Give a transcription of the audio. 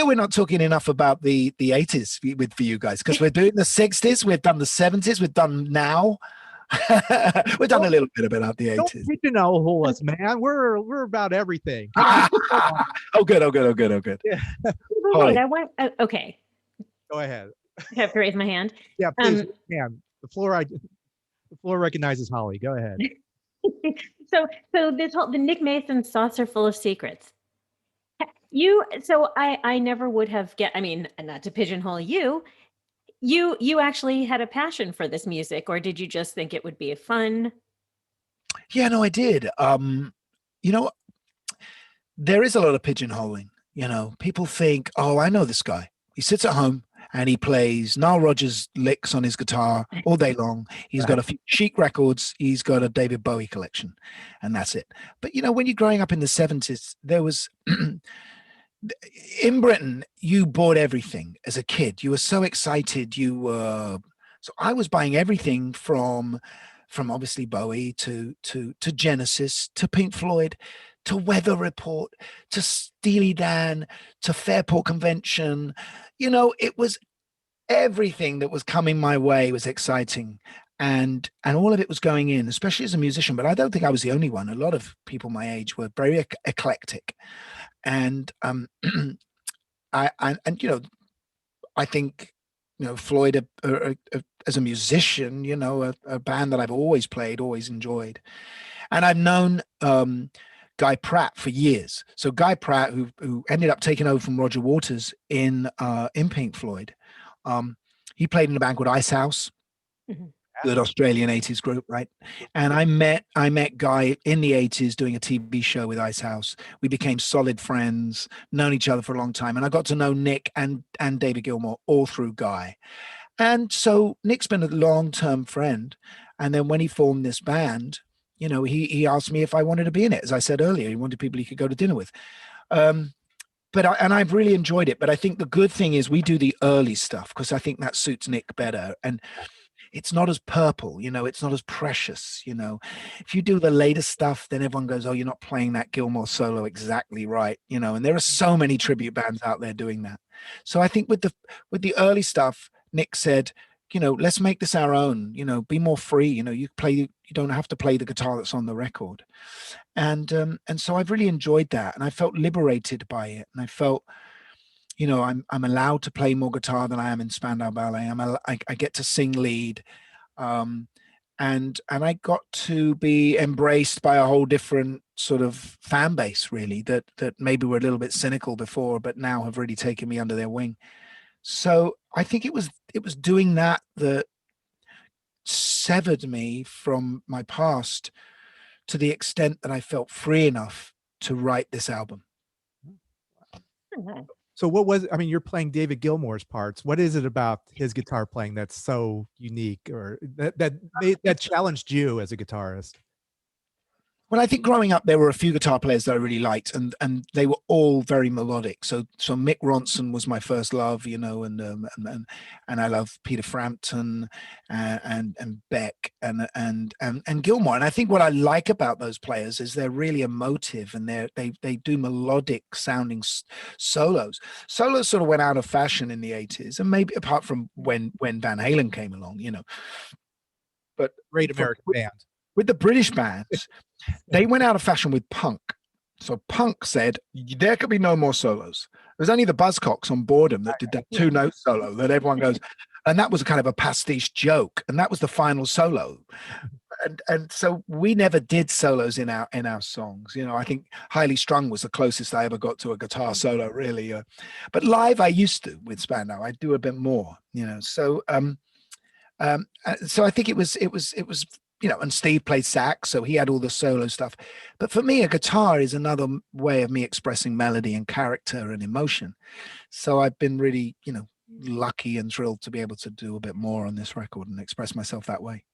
where we're not talking enough about the 80s for you guys, because we're doing the 60s, we've done the 70s, we've done now. We've done a little bit about the Don't 80s. pigeonhole us, man. We're about everything. Come on. Oh, good. Oh, good. Oh, good. Oh, good. Yeah. Wait, I want. Okay, Go ahead. I have to raise my hand. Yeah, please. Man, the floor recognizes Holly. Go ahead. So this whole the Nick Mason saucer full of secrets. I never would have I mean, not to pigeonhole you. You actually had a passion for this music, or did you just think it would be fun? Yeah, no, I did. You know, there is a lot of pigeonholing. You know, people think, oh, I know this guy. He sits at home and he plays Nile Rodgers licks on his guitar all day long. He's got a few Chic records. He's got a David Bowie collection, and that's it. But, you know, when you're growing up in the 70s, there was... in Britain, you bought everything as a kid. You were so excited. So I was buying everything from obviously Bowie to Genesis to Pink Floyd to Weather Report to Steely Dan to Fairport Convention. You know, it was everything that was coming my way was exciting. And all of it was going in, especially as a musician. But I don't think I was the only one. A lot of people my age were very eclectic. And I think, you know, Floyd as a musician, you know, a band that I've always played, always enjoyed. And I've known Guy Pratt for years. So Guy Pratt, who ended up taking over from Roger Waters in Pink Floyd, he played in a band called Ice House. Mm-hmm. Good Australian 80s group, right? And I met Guy in the 80s doing a TV show with Ice House. We became solid friends, known each other for a long time. And I got to know Nick and David Gilmour all through Guy. And so Nick's been a long-term friend. And then when he formed this band, you know, he asked me if I wanted to be in it. As I said earlier, he wanted people he could go to dinner with. But I've really enjoyed it. But I think the good thing is we do the early stuff because I think that suits Nick better. And it's not as purple, you know, it's not as precious, you know. If you do the later stuff, then everyone goes, oh, you're not playing that Gilmour solo exactly right, you know, and there are so many tribute bands out there doing that. So I think with the early stuff, Nick said, you know, let's make this our own, you know, be more free, you know, you don't have to play the guitar that's on the record. And so I've really enjoyed that. And I felt liberated by it. And I felt, you know, I'm allowed to play more guitar than I am in Spandau Ballet. I get to sing lead, and I got to be embraced by a whole different sort of fan base, really, that maybe were a little bit cynical before, but now have really taken me under their wing. So I think it was doing that severed me from my past to the extent that I felt free enough to write this album. Mm-hmm. So you're playing David Gilmour's parts. What is it about his guitar playing that's so unique or that challenged you as a guitarist? Well, I think growing up, there were a few guitar players that I really liked, and they were all very melodic. So Mick Ronson was my first love, you know, and I love Peter Frampton and Beck and Gilmour. And I think what I like about those players is they're really emotive, and they do melodic sounding solos. Solos sort of went out of fashion in the 80s, and maybe apart from when Van Halen came along, you know. But great American band. With the British bands, they went out of fashion with punk. So punk said, there could be no more solos. There's only the Buzzcocks on Boredom that did that 2-note solo that everyone goes, and that was kind of a pastiche joke. And that was the final solo. And so we never did solos in our songs. You know, I think Highly Strung was the closest I ever got to a guitar solo, really. But live, I used to with Spandau. I do a bit more, you know. So I think it was, you know, and Steve played sax, so he had all the solo stuff. But for me, a guitar is another way of me expressing melody and character and emotion. So I've been really, you know, lucky and thrilled to be able to do a bit more on this record and express myself that way.